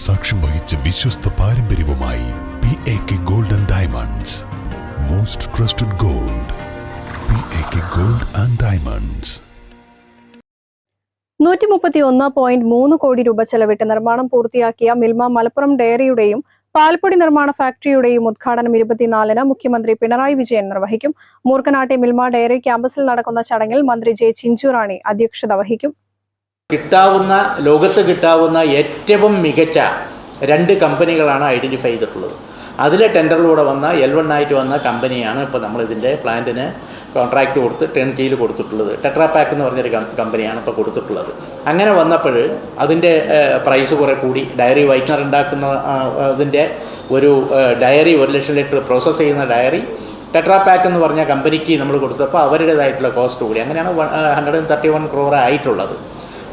സാക്ഷ്യം വഹിച്ച വിശ്വസ്ത പാരമ്പര്യവുമായി PAK Gold and Diamonds. Most trusted gold. PAK Gold and Diamonds. 131.3 കോടി രൂപ ചെലവിട്ട് നിർമ്മാണം പൂർത്തിയാക്കിയ മിൽമ മലപ്പുറം ഡയറിയുടെയും പാൽപ്പൊടി നിർമ്മാണ ഫാക്ടറിയുടെയും ഉദ്ഘാടനം 24-ന് മുഖ്യമന്ത്രി പിണറായി വിജയൻ നിർവഹിക്കും. മൂർക്കനാട്ടെ മിൽമ ഡയറി ക്യാമ്പസിൽ നടക്കുന്ന ചടങ്ങിൽ മന്ത്രി ജെ ചിഞ്ചുറാണി അധ്യക്ഷത വഹിക്കും. ലോകത്ത് കിട്ടാവുന്ന ഏറ്റവും മികച്ച 2 കമ്പനികളാണ് ഐഡന്റിഫൈ ചെയ്തിട്ടുള്ളത്. അതിലെ ടെൻഡറിലൂടെ വന്ന L1 ആയിട്ട് വന്ന കമ്പനിയാണ് ഇപ്പോൾ നമ്മളിതിൻ്റെ പ്ലാന്റിന് കോൺട്രാക്റ്റ് കൊടുത്ത് ടേൺ കീയിൽ കൊടുത്തിട്ടുള്ളത്. ടെട്രാപാക്ക് എന്ന് പറഞ്ഞൊരു കമ്പനിയാണ് ഇപ്പോൾ കൊടുത്തിട്ടുള്ളത്. അങ്ങനെ വന്നപ്പോൾ അതിൻ്റെ പ്രൈസ് കുറേ കൂടി. ഡയറി വൈറ്റ്നർ ഉണ്ടാക്കുന്ന അതിൻ്റെ ഒരു ഡയറി 1 ലക്ഷം ലിറ്റർ പ്രോസസ്സ് ചെയ്യുന്ന ഡയറി ടെട്രാപാക്ക് എന്ന് പറഞ്ഞ കമ്പനിക്ക് നമ്മൾ കൊടുത്തപ്പോൾ അവരുടേതായിട്ടുള്ള കോസ്റ്റ് കൂടി. അങ്ങനെയാണ് 131 crore ആയിട്ടുള്ളത്.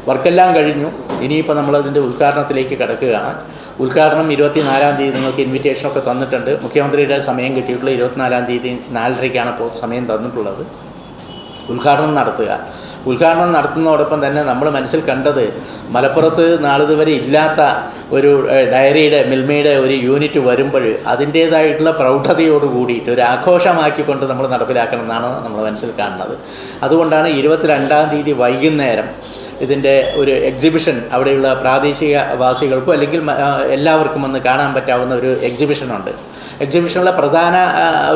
വർക്കെല്ലാം കഴിഞ്ഞു. ഇനിയിപ്പോൾ നമ്മളതിൻ്റെ ഉദ്ഘാടനത്തിലേക്ക് കിടക്കുകയാണ്. ഉദ്ഘാടനം 24-ാം തീയതി നിങ്ങൾക്ക് ഇൻവിറ്റേഷനൊക്കെ തന്നിട്ടുണ്ട്. മുഖ്യമന്ത്രിയുടെ സമയം കിട്ടിയിട്ടുള്ള 24-ാം തീയതി 4:30-ക്കാണ് ഇപ്പോൾ സമയം തന്നിട്ടുള്ളത്. ഉദ്ഘാടനം നടത്തുക. ഉദ്ഘാടനം നടത്തുന്നതോടൊപ്പം തന്നെ നമ്മൾ മനസ്സിൽ കണ്ടത് മലപ്പുറത്ത് നാളിതുവരെ ഇല്ലാത്ത ഒരു ഡയറിയുടെ മിൽമയുടെ ഒരു യൂണിറ്റ് വരുമ്പോൾ അതിൻ്റേതായിട്ടുള്ള പ്രൗഢതയോട് കൂടിയിട്ട് ഒരു ആഘോഷമാക്കിക്കൊണ്ട് നമ്മൾ നടപ്പിലാക്കണം എന്നാണ് നമ്മൾ മനസ്സിൽ കാണുന്നത്. അതുകൊണ്ടാണ് 22-ാം തീയതി വൈകുന്നേരം ഇതിൻ്റെ ഒരു എക്സിബിഷൻ അവിടെയുള്ള പ്രാദേശികവാസികൾക്കും അല്ലെങ്കിൽ എല്ലാവർക്കും ഒന്ന് കാണാൻ പറ്റാവുന്ന ഒരു എക്സിബിഷനുണ്ട്. എക്സിബിഷനിലെ പ്രധാന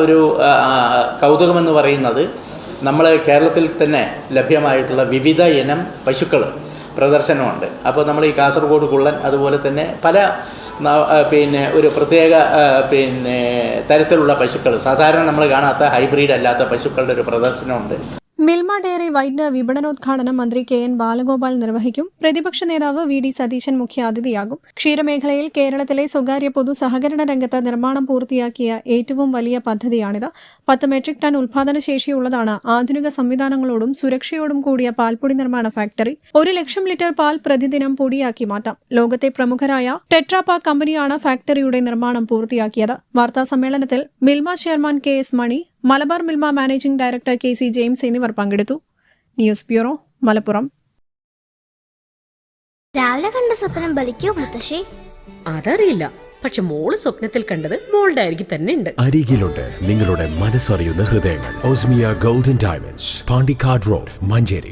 ഒരു കൗതുകമെന്ന് പറയുന്നത് നമ്മൾ കേരളത്തിൽ തന്നെ ലഭ്യമായിട്ടുള്ള വിവിധ ഇനം പശുക്കൾ പ്രദർശനമുണ്ട്. അപ്പോൾ നമ്മൾ ഈ കാസർഗോഡ് കുള്ളൻ അതുപോലെ തന്നെ പല ഒരു പ്രത്യേക തരത്തിലുള്ള പശുക്കൾ, സാധാരണ നമ്മൾ കാണാത്ത ഹൈബ്രിഡ് അല്ലാത്ത പശുക്കളുടെ ഒരു പ്രദർശനമുണ്ട്. മിൽമ ഡയറി വൈറ്റ്നർ വിപണനോദ്ഘാടനം മന്ത്രി KN ബാലഗോപാൽ നിർവഹിക്കും. പ്രതിപക്ഷ നേതാവ് VD സതീശൻ മുഖ്യാതിഥിയാകും. ക്ഷീരമേഖലയിൽ കേരളത്തിലെ സ്വകാര്യ പൊതു സഹകരണ രംഗത്ത് നിർമ്മാണം പൂർത്തിയാക്കിയ ഏറ്റവും വലിയ പദ്ധതിയാണിത്. 10 മെട്രിക് ടൺ ഉൽപാദന ശേഷിയുള്ളതാണ് ആധുനിക സംവിധാനങ്ങളോടും സുരക്ഷയോടും കൂടിയ പാൽപ്പൊടി നിർമ്മാണ ഫാക്ടറി. 1 ലക്ഷം ലിറ്റർ പാൽ പ്രതിദിനം പൊടിയാക്കി മാറ്റാം. ലോകത്തെ പ്രമുഖരായ ടെട്രാപാക്ക് കമ്പനിയാണ് ഫാക്ടറിയുടെ നിർമ്മാണം പൂർത്തിയാക്കിയത്. വാർത്താ സമ്മേളനത്തിൽ Milma chairman KS Mani, Malabar Milma managing director KC James എന്നിവർ പങ്കെടുത്തു. News bureau, Malappuram. രാവിലെ കണ്ട സ്വപ്നം ബലിക്കോ മുത്തശ്ശി? അതറിയില്ല, പക്ഷെ മോള് സ്വപ്നത്തിൽ കണ്ടത് മോളുടെ അരികിൽ തന്നെ ഉണ്ട്. അരികിലുണ്ട് നിങ്ങളുടെ മനസ്സറിയുന്ന ഹൃദയങ്ങൾ. Osmia golden diamonds, Pandikkad road, Manjeri.